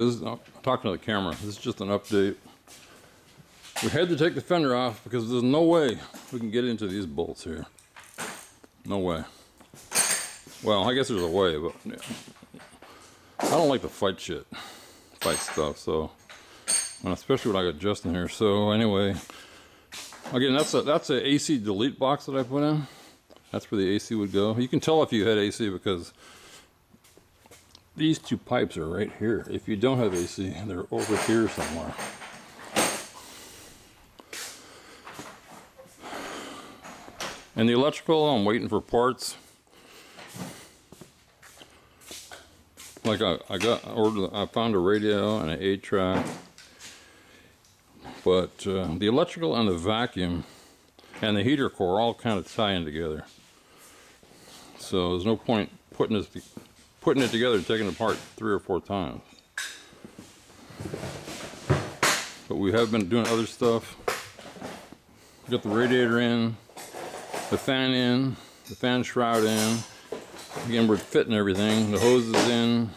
I'm talking to the camera. This is just an update. We had to take the fender off because there's no way we can get into these bolts here. No way. Well, I guess there's a way, but yeah. I don't like to fight stuff. So, and especially when I got Justin here. So anyway, again, that's a AC delete box that I put in. That's where the AC would go. You can tell if you had AC because these two pipes are right here. If you don't have AC, they're over here somewhere. And the electrical, I'm waiting for parts. Like I found a radio and an 8-track. But the electrical and the vacuum and the heater core all kind of tie in together. So there's no point putting it together and taking it apart 3 or 4 times. But we have been doing other stuff. We got the radiator in, the fan in, the fan shroud in. Again, we're fitting everything. The hose is in.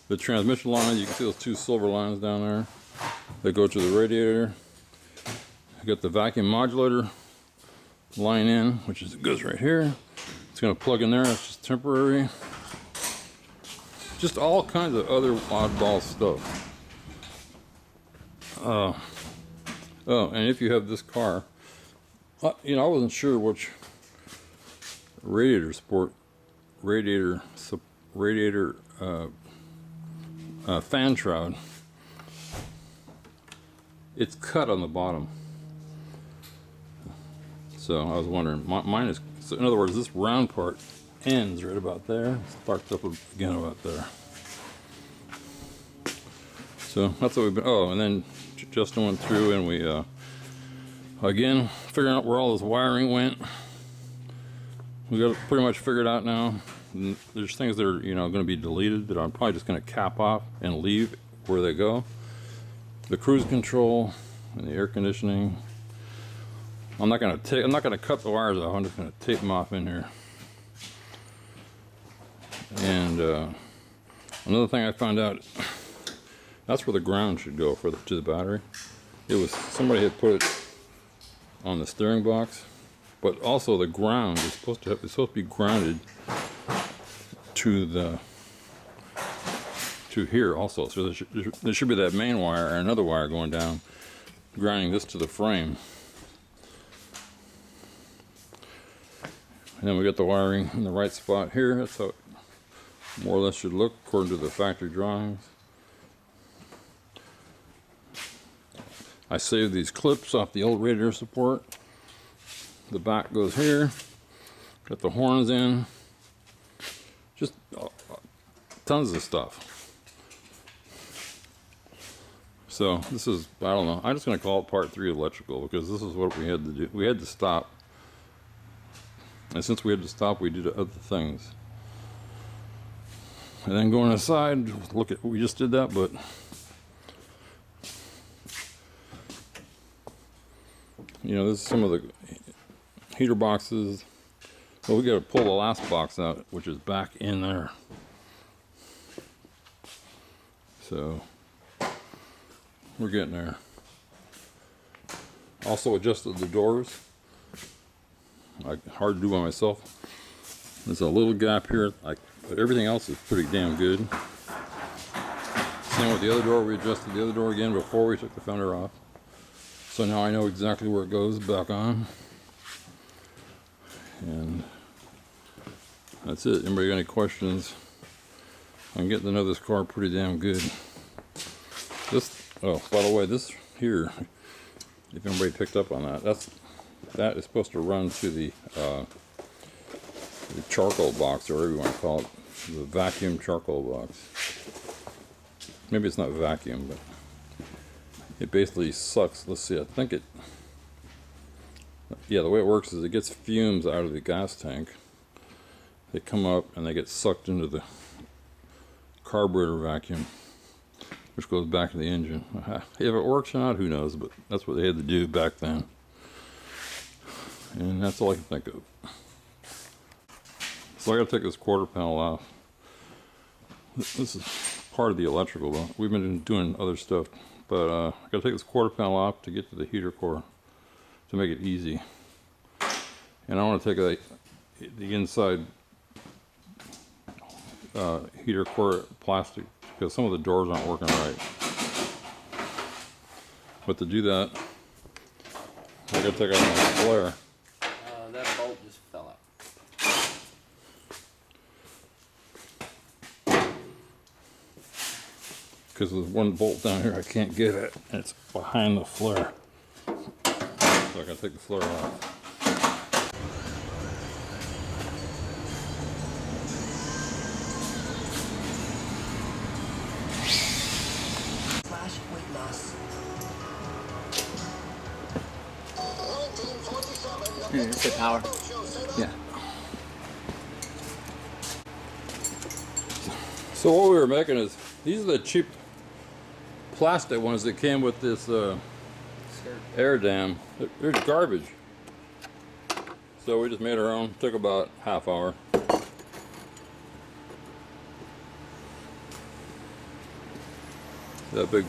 The transmission lines, you can see those 2 silver lines down there. They go to the radiator. I got the vacuum modulator line in, which goes right here. It's going to plug in there. It's just temporary. Just all kinds of other oddball stuff. Oh, and if you have this car, you know, I wasn't sure which radiator fan shroud. It's cut on the bottom. So I was wondering, mine is, so in other words, this round part ends right about there, sparked up again about there. So that's what we've been, oh, and then Justin went through and we, again, figuring out where all this wiring went. We got it pretty much figured out now. And there's things that are, you know, going to be deleted that I'm probably just going to cap off and leave where they go. The cruise control and the air conditioning. I'm not going to cut the wires off. I'm just going to tape them off in here. And another thing I found out, that's where the ground should go to the battery. It was, somebody had put it on the steering box, but also the ground is supposed to be grounded to here also. So there should be that main wire and another wire going down, grounding this to the frame. And then we got the wiring in the right spot here. That's how it more or less should look according to the factory drawings. I saved these clips off the old radiator support. The back goes here. Got the horns in. Just tons of stuff. So this is, I don't know, I'm just going to call it part 3 electrical because this is what we had to do. We had to stop. And since we had to stop, we did other things. And then going aside, look at, we just did that, but you know, this is some of the heater boxes. Well, we got to pull the last box out, which is back in there. So we're getting there. Also adjusted the doors. Hard to do by myself. There's a little gap here, but everything else is pretty damn good. Same with the other door. We adjusted the other door again before we took the fender off. So now I know exactly where it goes back on. And that's it. Anybody got any questions? I'm getting to know this car pretty damn good. Oh, by the way, this here, if anybody picked up on that, that is supposed to run to the charcoal box, or whatever you want to call it, the vacuum charcoal box. Maybe it's not vacuum, but it basically sucks. Let's see, I think it, yeah, the way it works is it gets fumes out of the gas tank. They come up and they get sucked into the carburetor vacuum, which goes back to the engine. If it works or not, who knows, but that's what they had to do back then. And that's all I can think of. So I gotta take this quarter panel off. This is part of the electrical though. We've been doing other stuff, but I gotta take this quarter panel off to get to the heater core to make it easy. And I want to take the inside heater core plastic because some of the doors aren't working right. But to do that, I gotta take out my flare. That bolt just fell out. Because there's one bolt down here I can't get it, and it's behind the flare. So I gotta take the flare off. Flash weight loss. It's the power. Yeah. So what we were making is, these are the cheap plastic ones that came with this air dam. They're garbage. So we just made our own. Took about half hour. That big